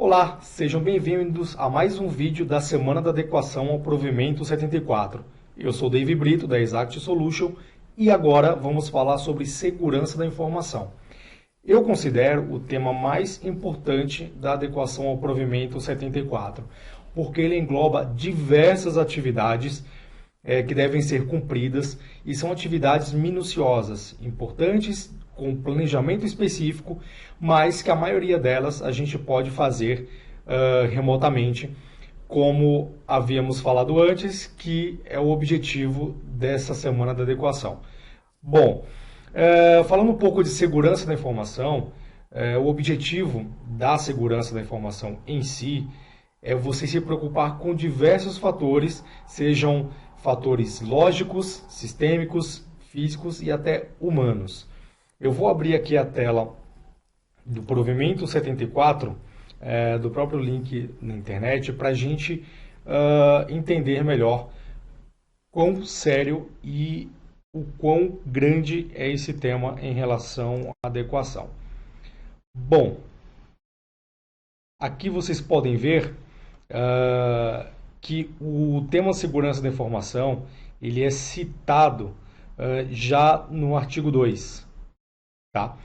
Olá, sejam bem-vindos a mais um vídeo da Semana da Adequação ao Provimento 74. Eu sou David Brito, da Exact Solution, e agora vamos falar sobre segurança da informação. Eu considero o tema mais importante da adequação ao Provimento 74, porque ele engloba diversas atividades que devem ser cumpridas e são atividades minuciosas, importantes, com planejamento específico, mas que a maioria delas a gente pode fazer remotamente, como havíamos falado antes, que é o objetivo dessa semana da adequação. Bom, falando um pouco de segurança da informação, o objetivo da segurança da informação em si é você se preocupar com diversos fatores, sejam fatores lógicos, sistêmicos, físicos e até humanos. Eu vou abrir aqui a tela do Provimento 74, do próprio link na internet, para a gente entender melhor quão sério e o quão grande é esse tema em relação à adequação. Bom, aqui vocês podem ver que o tema segurança da informação ele é citado já no artigo 2. Tá?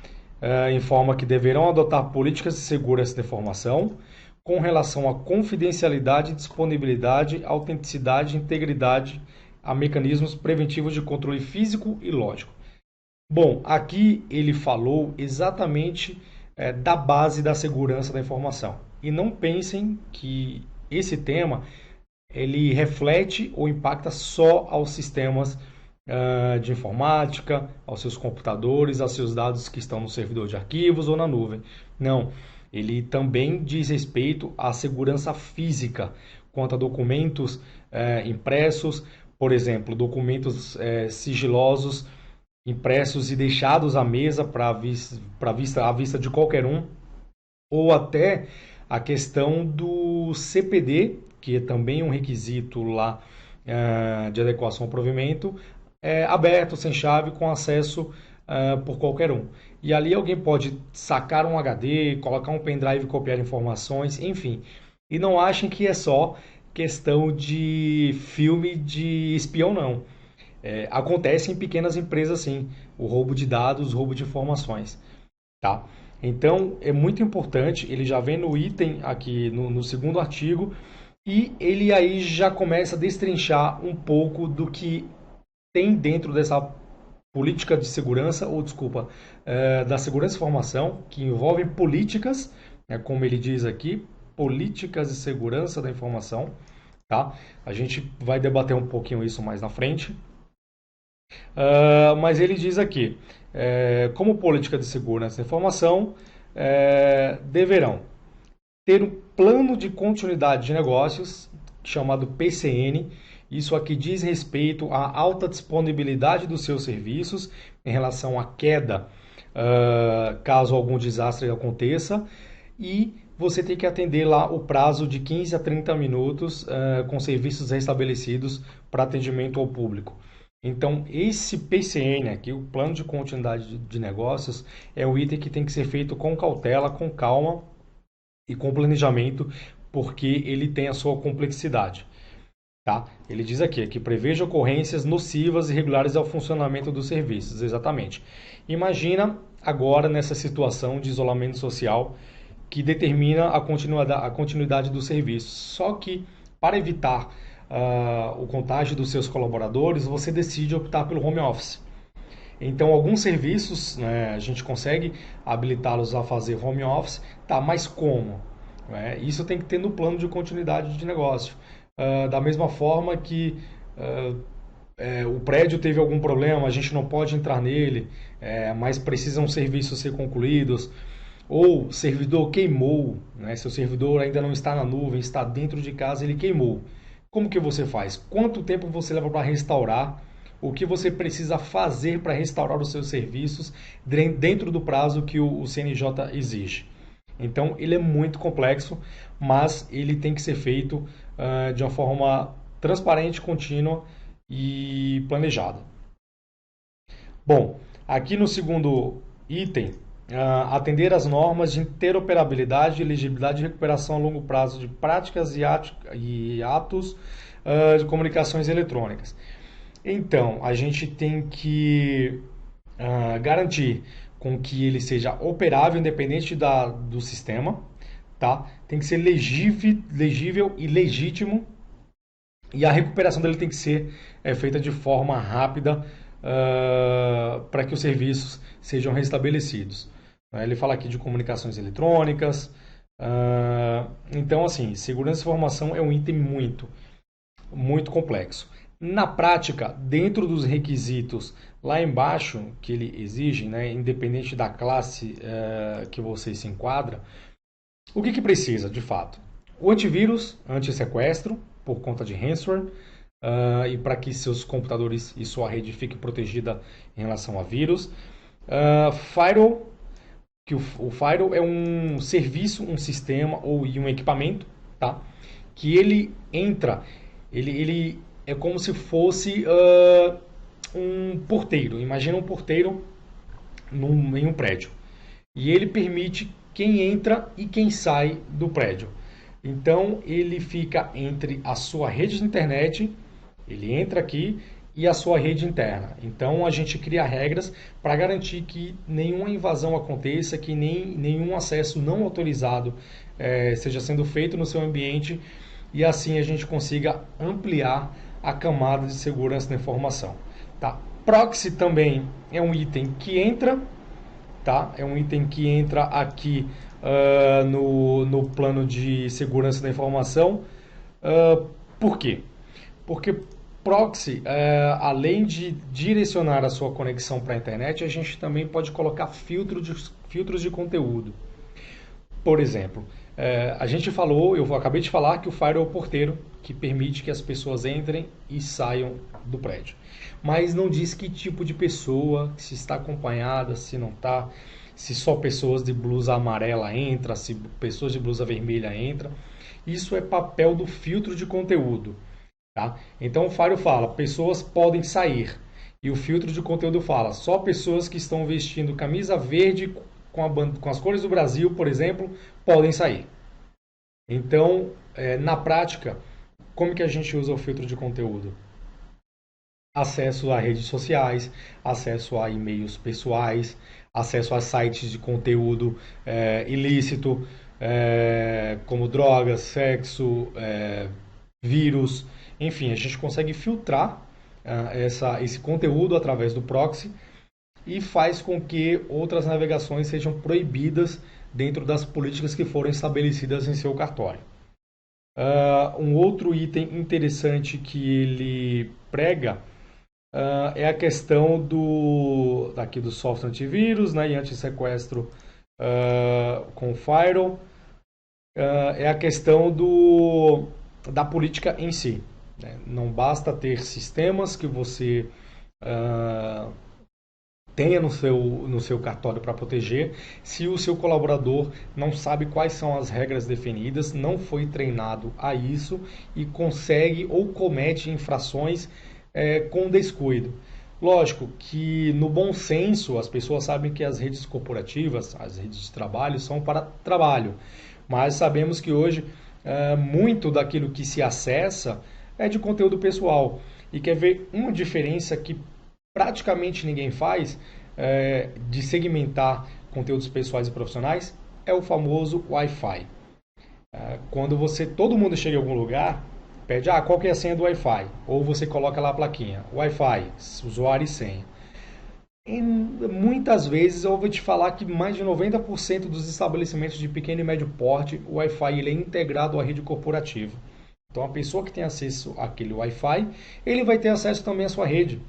Informa que deverão adotar políticas de segurança da informação com relação à confidencialidade, disponibilidade, autenticidade, integridade, a mecanismos preventivos de controle físico e lógico. Bom, aqui ele falou exatamente da base da segurança da informação. E não pensem que esse tema ele reflete ou impacta só aos sistemas de informática, aos seus computadores, aos seus dados que estão no servidor de arquivos ou na nuvem. Não, ele também diz respeito à segurança física, quanto a documentos impressos, por exemplo, documentos sigilosos impressos e deixados à mesa à vista de qualquer um, ou até a questão do CPD, que é também um requisito lá de adequação ao provimento, aberto, sem chave, com acesso por qualquer um. E ali alguém pode sacar um HD, colocar um pendrive e copiar informações, enfim. E não achem que é só questão de filme de espião, não. Acontece em pequenas empresas, sim, o roubo de dados, o roubo de informações. Tá? Então, é muito importante, ele já vem no item aqui, no segundo artigo, e ele aí já começa a destrinchar um pouco do que tem dentro dessa política de segurança, ou desculpa, da segurança de informação, que envolve políticas, como ele diz aqui, políticas de segurança da informação. Tá? A gente vai debater um pouquinho isso mais na frente. Mas ele diz aqui, como política de segurança da informação, deverão ter um plano de continuidade de negócios, chamado PCN. Isso aqui diz respeito à alta disponibilidade dos seus serviços em relação à queda, caso algum desastre aconteça, e você tem que atender lá o prazo de 15 a 30 minutos com serviços restabelecidos para atendimento ao público. Então, esse PCN aqui, o plano de continuidade de negócios, é um item que tem que ser feito com cautela, com calma e com planejamento, porque ele tem a sua complexidade. Tá? Ele diz aqui que preveja ocorrências nocivas e irregulares ao funcionamento dos serviços. Exatamente. Imagina agora nessa situação de isolamento social que determina a continuidade do serviço. Só que, para evitar o contágio dos seus colaboradores, você decide optar pelo home office. Então, alguns serviços a gente consegue habilitá-los a fazer home office, tá? Mas como? Isso tem que ter no plano de continuidade de negócio. Da mesma forma que o prédio teve algum problema, a gente não pode entrar nele, mas precisam serviços ser concluídos, ou o servidor queimou, se o servidor ainda não está na nuvem, está dentro de casa, ele queimou. Como que você faz? Quanto tempo você leva para restaurar? O que você precisa fazer para restaurar os seus serviços dentro do prazo que o CNJ exige? Então, ele é muito complexo, mas ele tem que ser feito de uma forma transparente, contínua e planejada. Bom, aqui no segundo item, atender às normas de interoperabilidade, elegibilidade e recuperação a longo prazo de práticas e atos de comunicações eletrônicas. Então, a gente tem que garantir com que ele seja operável, independente do sistema, tá? Tem que ser legível e legítimo, e a recuperação dele tem que ser feita de forma rápida para que os serviços sejam restabelecidos. Ele fala aqui de comunicações eletrônicas. Então, assim, segurança de informação é um item muito complexo. Na prática, dentro dos requisitos lá embaixo que ele exige, né, independente da classe que você se enquadra, o que precisa, de fato? O antivírus, anti-sequestro, por conta de ransomware, e para que seus computadores e sua rede fiquem protegida em relação a vírus. Firewall, que o firewall é um serviço, um sistema ou um equipamento, tá? Que ele entra, ele é como se fosse um porteiro. Imagina um porteiro em um prédio. E ele permite quem entra e quem sai do prédio. Então ele fica entre a sua rede de internet, ele entra aqui, e a sua rede interna. Então a gente cria regras para garantir que nenhuma invasão aconteça, que nenhum acesso não autorizado seja sendo feito no seu ambiente, e assim a gente consiga ampliar a camada de segurança da informação. Tá? Proxy também é um item que entra, tá? É um item que entra aqui no plano de segurança da informação. Por quê? Porque proxy, além de direcionar a sua conexão para a internet, a gente também pode colocar filtros de conteúdo. Por exemplo, a gente falou, eu acabei de falar que o firewall é o porteiro que permite que as pessoas entrem e saiam do prédio. Mas não diz que tipo de pessoa, se está acompanhada, se não está, se só pessoas de blusa amarela entram, se pessoas de blusa vermelha entram. Isso é papel do filtro de conteúdo. Tá? Então o firewall fala, pessoas podem sair. E o filtro de conteúdo fala, só pessoas que estão vestindo camisa verde com as cores do Brasil, por exemplo, podem sair. Então, na prática, como que a gente usa o filtro de conteúdo? Acesso a redes sociais, acesso a e-mails pessoais, acesso a sites de conteúdo ilícito, como drogas, sexo, vírus, enfim, a gente consegue filtrar esse conteúdo através do proxy e faz com que outras navegações sejam proibidas dentro das políticas que foram estabelecidas em seu cartório. Um outro item interessante que ele prega é a questão do software antivírus, né, e anti-sequestro com firewall. É a questão da política em si. Né? Não basta ter sistemas que você tenha no seu cartório para proteger, se o seu colaborador não sabe quais são as regras definidas, não foi treinado a isso e consegue ou comete infrações com descuido. Lógico que no bom senso as pessoas sabem que as redes corporativas, as redes de trabalho são para trabalho, mas sabemos que hoje muito daquilo que se acessa é de conteúdo pessoal. E quer ver uma diferença que praticamente ninguém faz de segmentar conteúdos pessoais e profissionais? É o famoso Wi-Fi. Quando todo mundo chega em algum lugar, pede, qual que é a senha do Wi-Fi? Ou você coloca lá a plaquinha, Wi-Fi, usuário e senha. E muitas vezes eu vou te falar que mais de 90% dos estabelecimentos de pequeno e médio porte, o Wi-Fi ele é integrado à rede corporativa. Então a pessoa que tem acesso àquele Wi-Fi, ele vai ter acesso também à sua rede.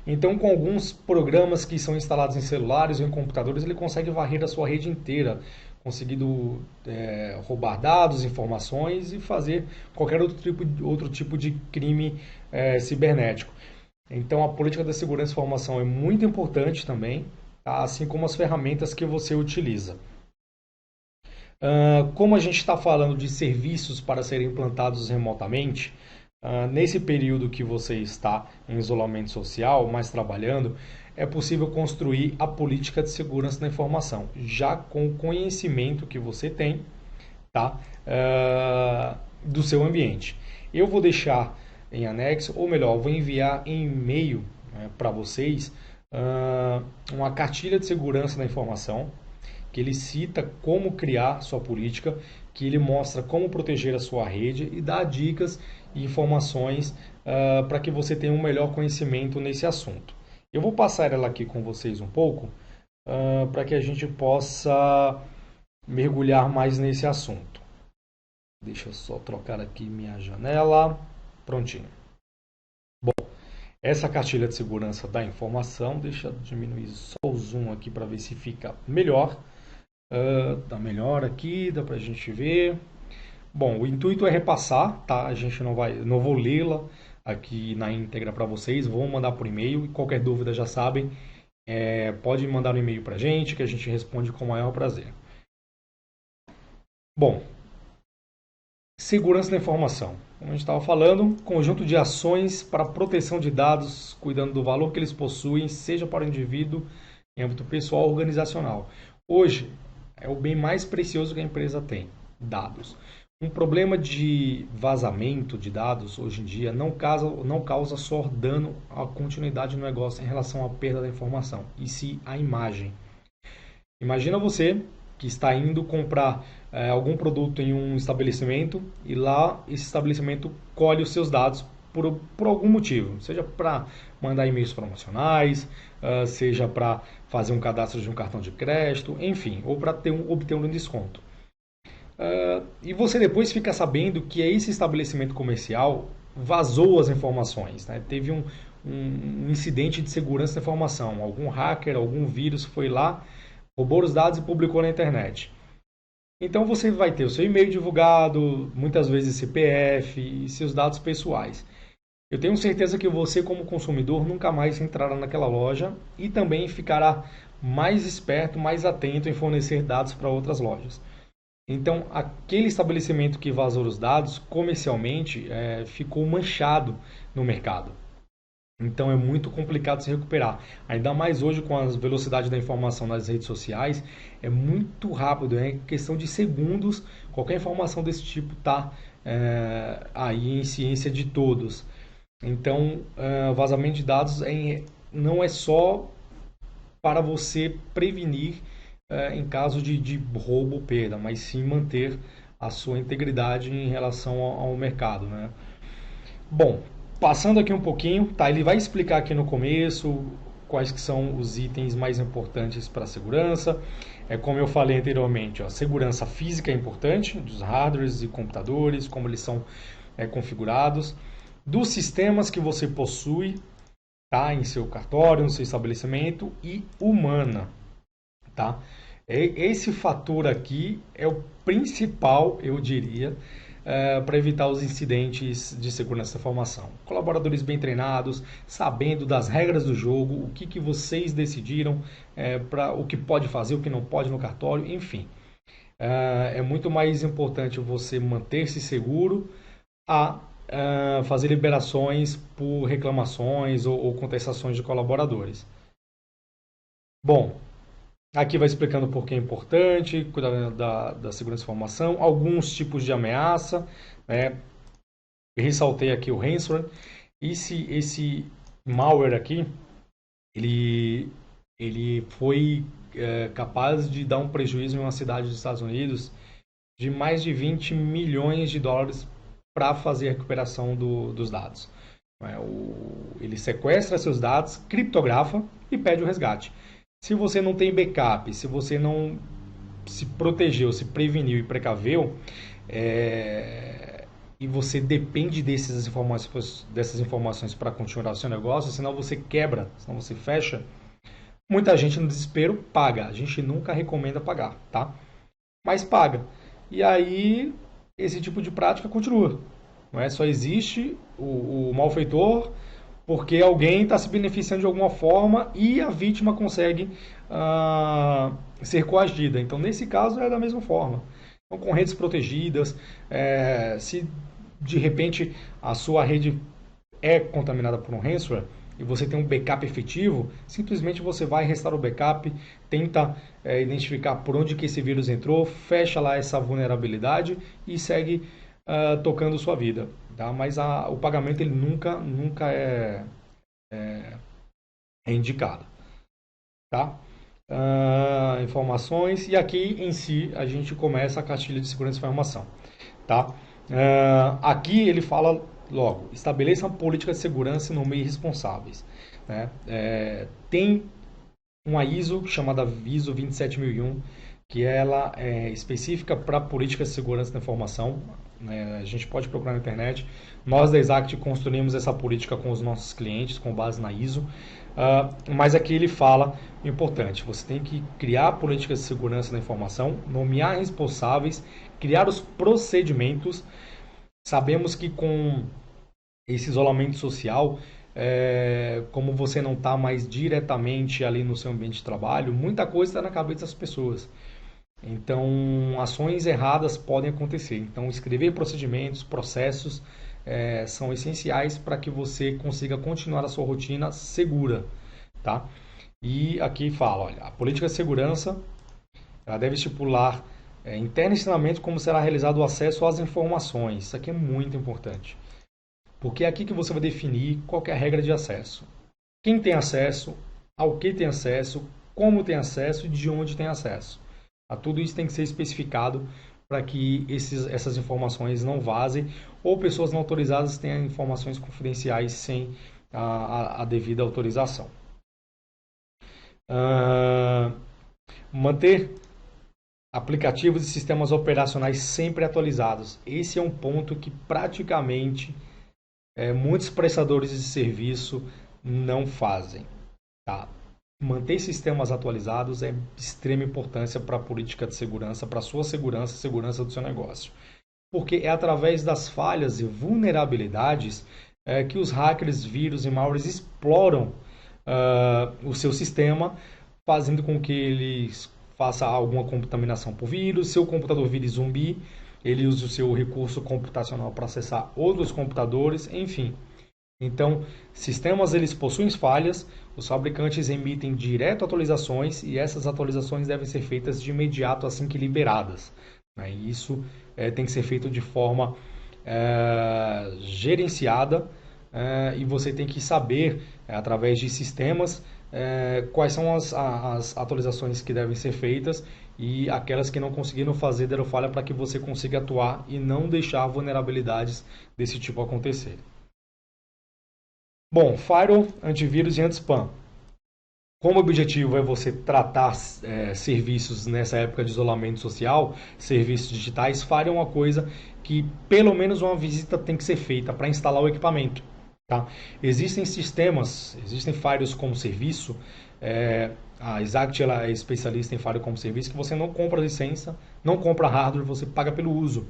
Então, com alguns programas que são instalados em celulares ou em computadores, ele consegue varrer a sua rede inteira, conseguindo roubar dados, informações e fazer qualquer outro tipo de crime cibernético. Então, a política da segurança de informação é muito importante também, tá? Assim como as ferramentas que você utiliza. Como a gente está falando de serviços para serem implantados remotamente, Nesse período que você está em isolamento social, mas trabalhando, é possível construir a política de segurança da informação, já com o conhecimento que você tem, tá? Do seu ambiente. Eu vou deixar em anexo, ou melhor, vou enviar em e-mail, para vocês uma cartilha de segurança da informação, que ele cita como criar sua política, que ele mostra como proteger a sua rede e dá dicas e informações para que você tenha um melhor conhecimento nesse assunto. Eu vou passar ela aqui com vocês um pouco para que a gente possa mergulhar mais nesse assunto. Deixa eu só trocar aqui minha janela. Prontinho. Essa cartilha de segurança da informação, deixa eu diminuir só o zoom aqui para ver se fica melhor. Tá melhor aqui, dá pra gente ver. Bom, o intuito é repassar, tá? A gente não vou lê-la aqui na íntegra para vocês, vou mandar por e-mail e qualquer dúvida já sabem, pode mandar um e-mail pra gente que a gente responde com o maior prazer. Bom, segurança da informação. Como a gente estava falando, conjunto de ações para proteção de dados, cuidando do valor que eles possuem, seja para o indivíduo em âmbito pessoal ou organizacional. Hoje, é o bem mais precioso que a empresa tem, dados. Um problema de vazamento de dados hoje em dia não causa só dano à continuidade do negócio em relação à perda da informação, e sim à imagem. Imagina você que está indo comprar algum produto em um estabelecimento e lá esse estabelecimento colhe os seus dados por algum motivo, seja para mandar e-mails promocionais, seja para fazer um cadastro de um cartão de crédito, enfim, ou para obter um desconto. E você depois fica sabendo que esse estabelecimento comercial vazou as informações, né? Teve um incidente de segurança da informação, algum hacker, algum vírus foi lá, roubou os dados e publicou na internet. Então você vai ter o seu e-mail divulgado, muitas vezes CPF e seus dados pessoais. Eu tenho certeza que você, como consumidor, nunca mais entrará naquela loja e também ficará mais esperto, mais atento em fornecer dados para outras lojas. Então, aquele estabelecimento que vazou os dados, comercialmente, ficou manchado no mercado. Então, é muito complicado se recuperar. Ainda mais hoje, com a velocidade da informação nas redes sociais, é muito rápido, é questão de segundos. Qualquer informação desse tipo está aí em ciência de todos. Então, vazamento de dados não é só para você prevenir em caso de roubo ou perda, mas sim manter a sua integridade em relação ao mercado, né? Bom, passando aqui um pouquinho, tá? Ele vai explicar aqui no começo quais que são os itens mais importantes para a segurança. Como eu falei anteriormente, a segurança física é importante, dos hardwares e computadores, como eles são configurados, dos sistemas que você possui, tá? Em seu cartório, no seu estabelecimento, e humana, tá? Esse fator aqui é o principal, eu diria, para evitar os incidentes de segurança da informação. Colaboradores bem treinados, sabendo das regras do jogo, o que vocês decidiram, o que pode fazer, o que não pode no cartório, enfim. É muito mais importante você manter-se seguro a fazer liberações por reclamações ou contestações de colaboradores. Bom, aqui vai explicando por que é importante cuidar da segurança da informação, alguns tipos de ameaça, né? Ressaltei aqui o ransomware. Esse malware aqui, ele foi capaz de dar um prejuízo em uma cidade dos Estados Unidos de mais de 20 milhões de dólares para fazer a recuperação dos dados. Ele sequestra seus dados, criptografa e pede o resgate. Se você não tem backup, se você não se protegeu, se preveniu e precaveu, e você depende dessas informações para continuar o seu negócio, senão você quebra, senão você fecha, muita gente no desespero paga. A gente nunca recomenda pagar, tá? Mas paga. E aí, esse tipo de prática continua. Não é? Só existe o malfeitor porque alguém está se beneficiando de alguma forma e a vítima consegue ser coagida. Então, nesse caso, é da mesma forma. Então, com redes protegidas, se de repente a sua rede é contaminada por um ransomware e você tem um backup efetivo, simplesmente você vai restaurar o backup, tenta identificar por onde que esse vírus entrou, fecha lá essa vulnerabilidade e segue tocando sua vida. Tá? Mas o pagamento ele nunca é indicado. Tá? Informações e aqui em si a gente começa a cartilha de segurança de informação. Tá? Aqui ele fala logo, estabeleça uma política de segurança e nomeie responsáveis. Né? Tem uma ISO chamada ISO 27001, que ela é específica para políticas de segurança da informação. Né? A gente pode procurar na internet. Nós da Exact construímos essa política com os nossos clientes, com base na ISO. Mas aqui ele fala o importante, você tem que criar políticas de segurança da informação, nomear responsáveis, criar os procedimentos. Sabemos que com esse isolamento social, como você não está mais diretamente ali no seu ambiente de trabalho, muita coisa está na cabeça das pessoas. Então, ações erradas podem acontecer. Então, escrever procedimentos, processos são essenciais para que você consiga continuar a sua rotina segura, tá? E aqui fala, olha, a política de segurança ela deve estipular interno ensinamento como será realizado o acesso às informações. Isso aqui é muito importante. Porque é aqui que você vai definir qual que é a regra de acesso. Quem tem acesso, ao que tem acesso, como tem acesso e de onde tem acesso. Tudo isso tem que ser especificado para que essas informações não vazem ou pessoas não autorizadas tenham informações confidenciais sem a devida autorização. Manter aplicativos e sistemas operacionais sempre atualizados. Esse é um ponto que praticamente muitos prestadores de serviço não fazem. Tá? Manter sistemas atualizados é de extrema importância para a política de segurança, para a sua segurança e segurança do seu negócio. Porque é através das falhas e vulnerabilidades que os hackers, vírus e malwares exploram o seu sistema, fazendo com que eles façam alguma contaminação por vírus, seu computador vire zumbi, ele usa o seu recurso computacional para acessar outros computadores, enfim. Então, sistemas eles possuem falhas, os fabricantes emitem direto atualizações e essas atualizações devem ser feitas de imediato assim que liberadas. Né? E isso tem que ser feito de forma gerenciada e você tem que saber, através de sistemas, quais são as atualizações que devem ser feitas e aquelas que não conseguiram fazer deram falha para que você consiga atuar e não deixar vulnerabilidades desse tipo acontecer. Bom, Firewall, antivírus e anti-spam. Como o objetivo é você tratar serviços nessa época de isolamento social, serviços digitais, Firewall é uma coisa que pelo menos uma visita tem que ser feita para instalar o equipamento. Tá? Existem sistemas, existem firewalls como serviço, a Exact ela é especialista em firewall como serviço, que você não compra licença, não compra hardware, você paga pelo uso.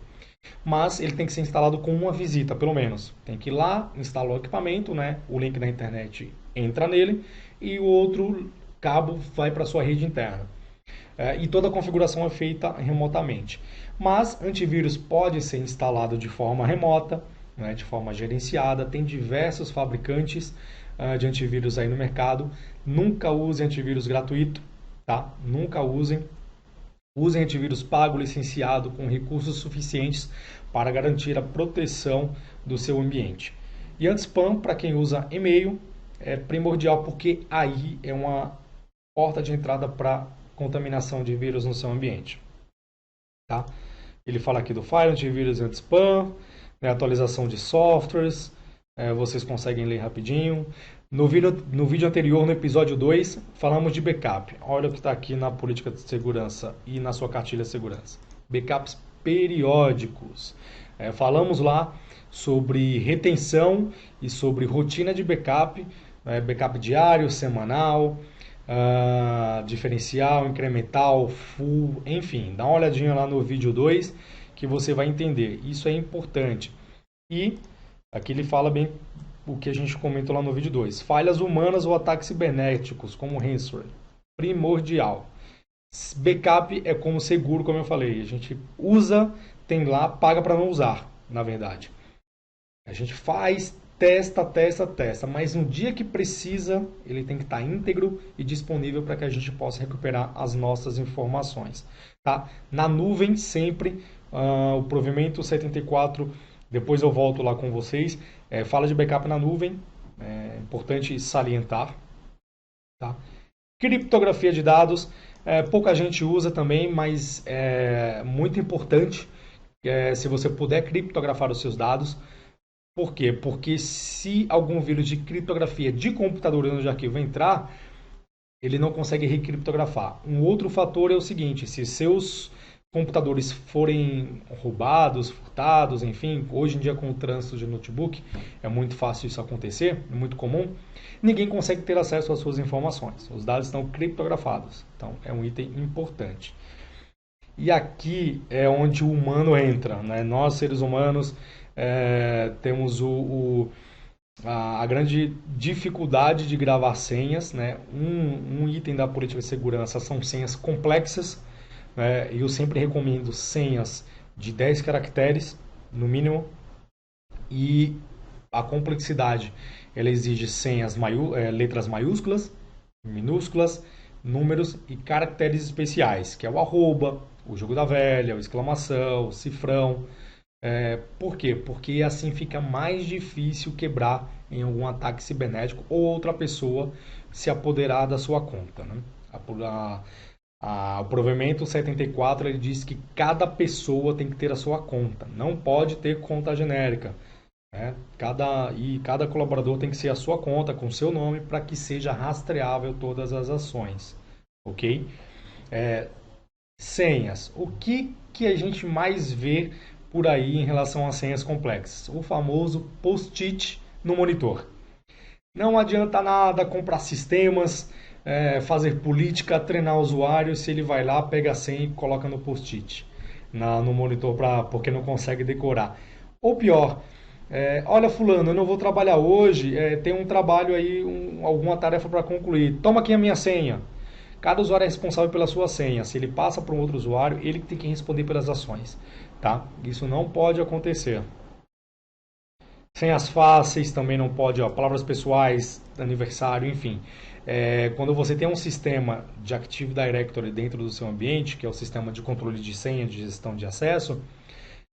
Mas ele tem que ser instalado com uma visita, pelo menos. Tem que ir lá, instalar o equipamento, né? O link da internet entra nele e o outro cabo vai para a sua rede interna. E toda a configuração é feita remotamente. Mas antivírus pode ser instalado de forma remota, né? De forma gerenciada. Tem diversos fabricantes de antivírus aí no mercado. Nunca use antivírus gratuito, tá? Nunca usem. Usem antivírus pago, licenciado, com recursos suficientes para garantir a proteção do seu ambiente. E anti-spam, para quem usa e-mail, é primordial porque aí é uma porta de entrada para contaminação de vírus no seu ambiente. Tá? Ele fala aqui do Fire, antivírus e anti-spam, né, atualização de softwares, vocês conseguem ler rapidinho. No vídeo anterior, no episódio 2, falamos de backup. Olha o que está aqui na política de segurança e na sua cartilha de segurança. Backups periódicos. Falamos lá sobre retenção e sobre rotina de backup, backup diário, semanal, diferencial, incremental, full, enfim. Dá uma olhadinha lá no vídeo 2 que você vai entender. Isso é importante. E aqui ele fala bem o que a gente comentou lá no vídeo 2. Falhas humanas ou ataques cibernéticos, como ransomware. Primordial. Backup é como seguro, como eu falei. A gente usa, tem lá, paga para não usar, na verdade. A gente faz, testa, mas no dia que precisa, ele tem que estar íntegro e disponível para que a gente possa recuperar as nossas informações. Tá? Na nuvem, sempre, o provimento 74, depois eu volto lá com vocês, fala de backup na nuvem, é importante salientar. Tá? Criptografia de dados, pouca gente usa também, mas é muito importante se você puder criptografar os seus dados. Por quê? Porque se algum vírus de criptografia de computador ou de arquivo entrar, ele não consegue recriptografar. Um outro fator é o seguinte: se seus computadores forem roubados, furtados, enfim, hoje em dia com o trânsito de notebook é muito fácil isso acontecer, é muito comum, ninguém consegue ter acesso às suas informações. Os dados estão criptografados, então é um item importante. E aqui é onde o humano entra, né? Nós, seres humanos, temos a grande dificuldade de gravar senhas, né? Um item da política de segurança são senhas complexas, né? E eu sempre recomendo senhas de 10 caracteres, no mínimo, e a complexidade ela exige senhas letras maiúsculas, minúsculas, números e caracteres especiais, que é o arroba, o jogo da velha, o exclamação, o cifrão. Por quê? Porque assim fica mais difícil quebrar em algum ataque cibernético ou outra pessoa se apoderar da sua conta. Né? O provimento 74 ele diz que cada pessoa tem que ter a sua conta, não pode ter conta genérica. Né? Cada colaborador tem que ser a sua conta com seu nome para que seja rastreável todas as ações. Ok? Senhas. O que a gente mais vê por aí em relação a senhas complexas? O famoso post-it no monitor. Não adianta nada comprar sistemas, fazer política, treinar o usuário se ele vai lá, pega a senha e coloca no post-it, no monitor, porque não consegue decorar. Ou pior, olha fulano, eu não vou trabalhar hoje, tem um trabalho aí, alguma tarefa para concluir. Toma aqui a minha senha. Cada usuário é responsável pela sua senha. Se ele passa para um outro usuário, ele tem que responder pelas ações. Tá? Isso não pode acontecer. Senhas fáceis também não pode, palavras pessoais, aniversário, enfim. Quando você tem um sistema de Active Directory dentro do seu ambiente, que é o sistema de controle de senha, de gestão de acesso,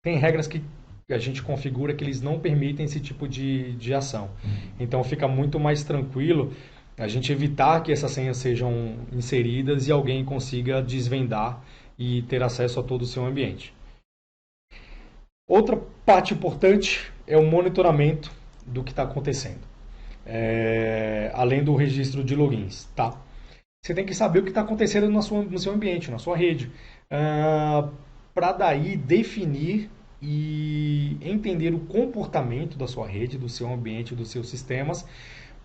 tem regras que a gente configura que eles não permitem esse tipo de ação. Então fica muito mais tranquilo a gente evitar que essas senhas sejam inseridas e alguém consiga desvendar e ter acesso a todo o seu ambiente. Outra parte importante é o monitoramento do que está acontecendo, além do registro de logins. Tá? Você tem que saber o que está acontecendo no seu ambiente, na sua rede, para daí definir e entender o comportamento da sua rede, do seu ambiente, dos seus sistemas,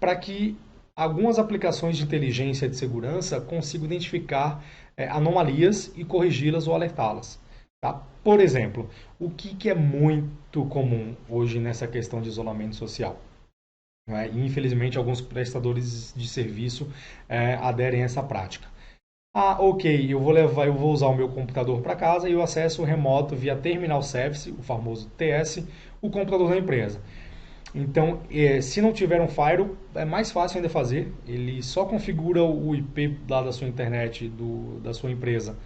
para que algumas aplicações de inteligência de segurança consigam identificar anomalias e corrigi-las ou alertá-las. Tá? Por exemplo, o que é muito comum hoje nessa questão de isolamento social? E, infelizmente, alguns prestadores de serviço aderem a essa prática. Ok, eu vou usar o meu computador para casa e eu acesso remoto via Terminal Service, o famoso TS, o computador da empresa. Então, se não tiver um firewall, é mais fácil ainda fazer. Ele só configura o IP lá da sua internet, da sua empresa,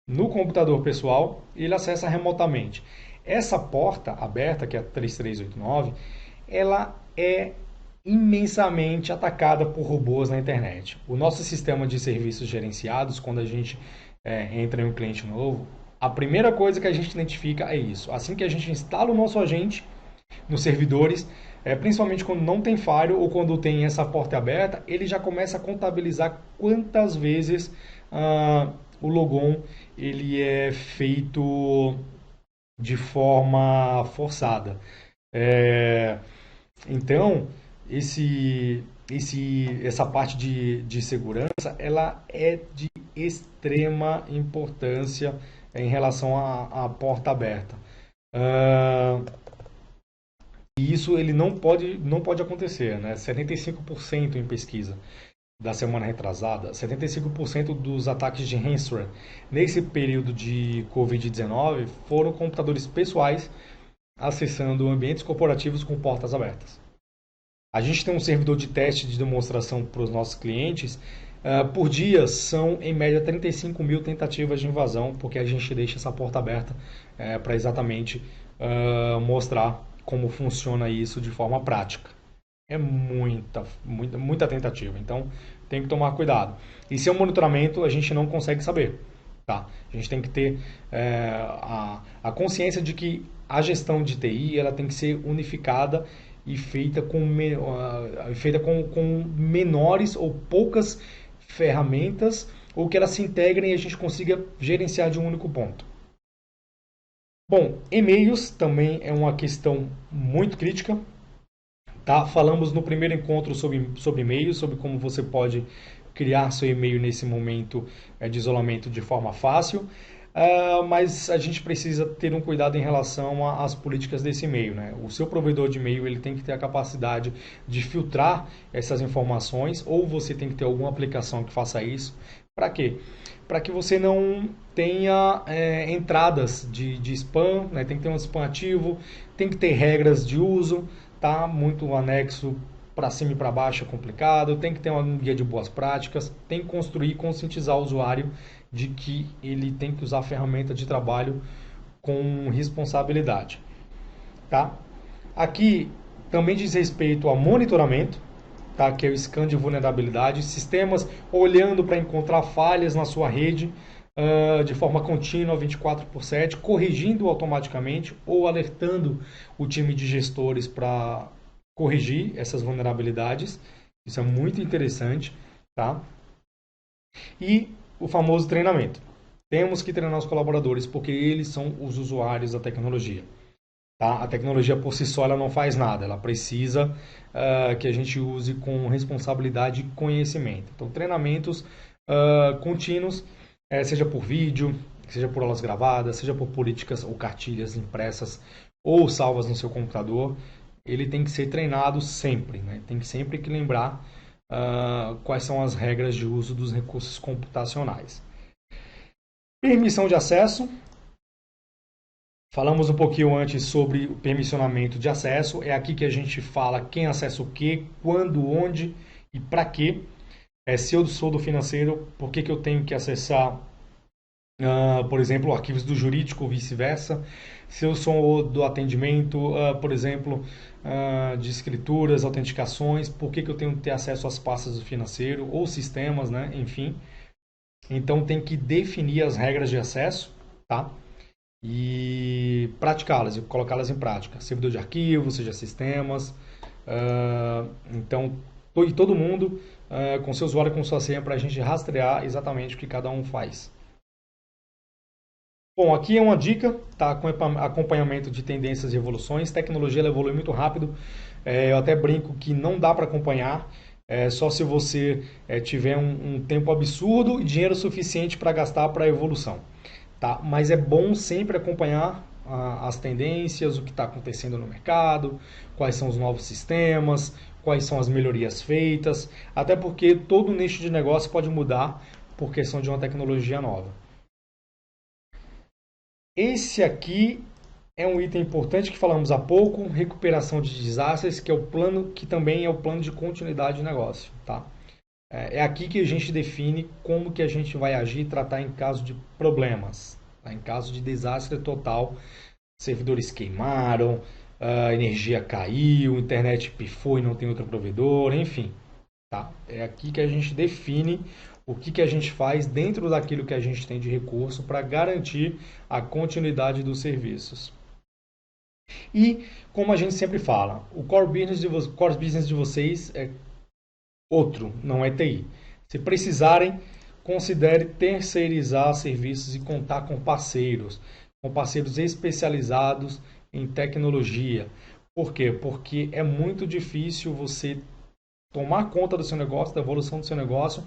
no computador pessoal e ele acessa remotamente. Essa porta aberta, que é a 3389, ela é imensamente atacada por robôs na internet. O nosso sistema de serviços gerenciados, quando a gente entra em um cliente novo, a primeira coisa que a gente identifica é isso. Assim que a gente instala o nosso agente nos servidores, principalmente quando não tem firewall ou quando tem essa porta aberta, ele já começa a contabilizar quantas vezes o logon ele é feito de forma forçada. Então, essa parte de segurança, ela é de extrema importância em relação à porta aberta. E isso ele não pode acontecer, né? 75% em pesquisa da semana retrasada, 75% dos ataques de ransomware nesse período de Covid-19 foram computadores pessoais acessando ambientes corporativos com portas abertas. A gente tem um servidor de teste de demonstração para os nossos clientes. Por dia são, em média, 35 mil tentativas de invasão, porque a gente deixa essa porta aberta para exatamente mostrar como funciona isso de forma prática. É muita tentativa, então tem que tomar cuidado. E sem o monitoramento a gente não consegue saber. Tá? A gente tem que ter a consciência de que a gestão de TI ela tem que ser unificada e feita com menores ou poucas ferramentas, ou que elas se integrem e a gente consiga gerenciar de um único ponto. Bom, e-mails também é uma questão muito crítica. Tá? Falamos no primeiro encontro sobre e-mails, sobre como você pode criar seu e-mail nesse momento de isolamento de forma fácil. Mas a gente precisa ter um cuidado em relação às políticas desse e-mail, né? O seu provedor de e-mail ele tem que ter a capacidade de filtrar essas informações, ou você tem que ter alguma aplicação que faça isso. Para quê? Para que você não tenha entradas de spam, né? Tem que ter um spam ativo, tem que ter regras de uso, tá? Muito anexo para cima e para baixo é complicado, tem que ter um guia de boas práticas, tem que construir e conscientizar o usuário de que ele tem que usar a ferramenta de trabalho com responsabilidade. Tá? Aqui também diz respeito ao monitoramento, tá? Que é o scan de vulnerabilidade, sistemas olhando para encontrar falhas na sua rede de forma contínua, 24/7, corrigindo automaticamente ou alertando o time de gestores para corrigir essas vulnerabilidades. Isso é muito interessante. Tá? E o famoso treinamento. Temos que treinar os colaboradores porque eles são os usuários da tecnologia. Tá? A tecnologia por si só ela não faz nada, ela precisa que a gente use com responsabilidade e conhecimento. Então, treinamentos contínuos, seja por vídeo, seja por aulas gravadas, seja por políticas ou cartilhas impressas ou salvas no seu computador, ele tem que ser treinado sempre. Né? Tem que sempre que lembrar quais são as regras de uso dos recursos computacionais. Permissão de acesso. Falamos um pouquinho antes sobre o permissionamento de acesso. É aqui que a gente fala quem acessa o que, quando, onde e para quê. Se eu sou do financeiro, por que eu tenho que acessar, por exemplo, arquivos do jurídico ou vice-versa? Se eu sou do atendimento, por exemplo, de escrituras, autenticações, por que eu tenho que ter acesso às pastas do financeiro ou sistemas, né? Enfim. Então tem que definir as regras de acesso, tá? E praticá-las e colocá-las em prática. Servidor de arquivo, seja sistemas. Então, e todo mundo com seu usuário e com sua senha para a gente rastrear exatamente o que cada um faz. Bom, aqui é uma dica, tá? Com acompanhamento de tendências e evoluções. Tecnologia ela evolui muito rápido. Eu até brinco que não dá para acompanhar. Só se você tiver um tempo absurdo e dinheiro suficiente para gastar para a evolução. Tá? Mas é bom sempre acompanhar as tendências, o que está acontecendo no mercado, quais são os novos sistemas, quais são as melhorias feitas, até porque todo nicho de negócio pode mudar por questão de uma tecnologia nova. Esse aqui é um item importante que falamos há pouco, recuperação de desastres, que é o plano, que também é o plano de continuidade de negócio, tá? É aqui que a gente define como que a gente vai agir e tratar em caso de problemas, tá? Em caso de desastre total, servidores queimaram, a energia caiu, a internet pifou e não tem outro provedor, enfim, tá? É aqui que a gente define o que a gente faz dentro daquilo que a gente tem de recurso para garantir a continuidade dos serviços. E, como a gente sempre fala, o core business de vocês é outro, não é TI. Se precisarem, considere terceirizar serviços e contar com parceiros especializados em tecnologia. Por quê? Porque é muito difícil você tomar conta do seu negócio, da evolução do seu negócio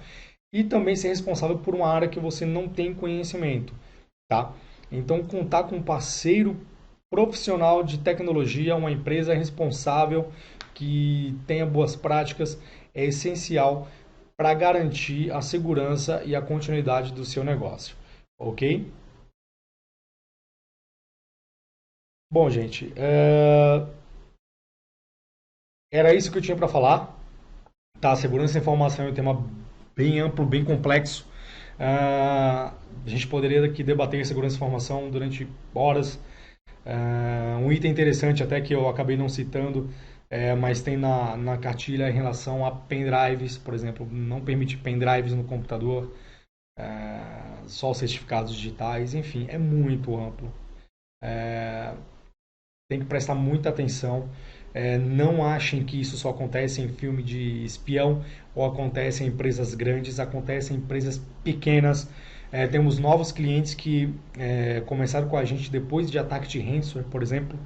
e também ser responsável por uma área que você não tem conhecimento, tá? Então, contar com um parceiro profissional de tecnologia, uma empresa responsável que tenha boas práticas, é essencial para garantir a segurança e a continuidade do seu negócio, ok? Bom, gente, era isso que eu tinha para falar. Tá, segurança da informação é um tema bem amplo, bem complexo. A gente poderia aqui debater segurança da informação durante horas. Um item interessante até que eu acabei não citando, mas tem na cartilha em relação a pendrives, por exemplo, não permite pendrives no computador, só os certificados digitais, enfim, é muito amplo. Tem que prestar muita atenção. Não achem que isso só acontece em filme de espião ou acontece em empresas grandes, acontece em empresas pequenas. Temos novos clientes que começaram com a gente depois de ataque de ransomware, por exemplo.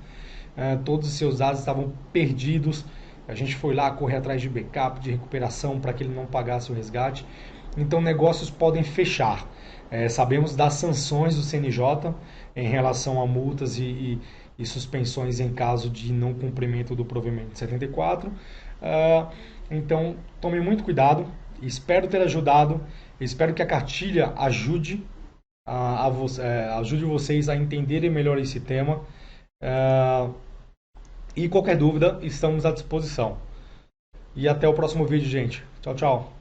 Todos os seus dados estavam perdidos. A gente foi lá correr atrás de backup, de recuperação para que ele não pagasse o resgate. Então negócios podem fechar. Sabemos das sanções do CNJ em relação a multas e suspensões em caso de não cumprimento do provimento 74. Então tome muito cuidado. Espero ter ajudado. Espero que a cartilha ajude vocês a entenderem melhor esse tema. E qualquer dúvida, estamos à disposição. E até o próximo vídeo, gente. Tchau, tchau.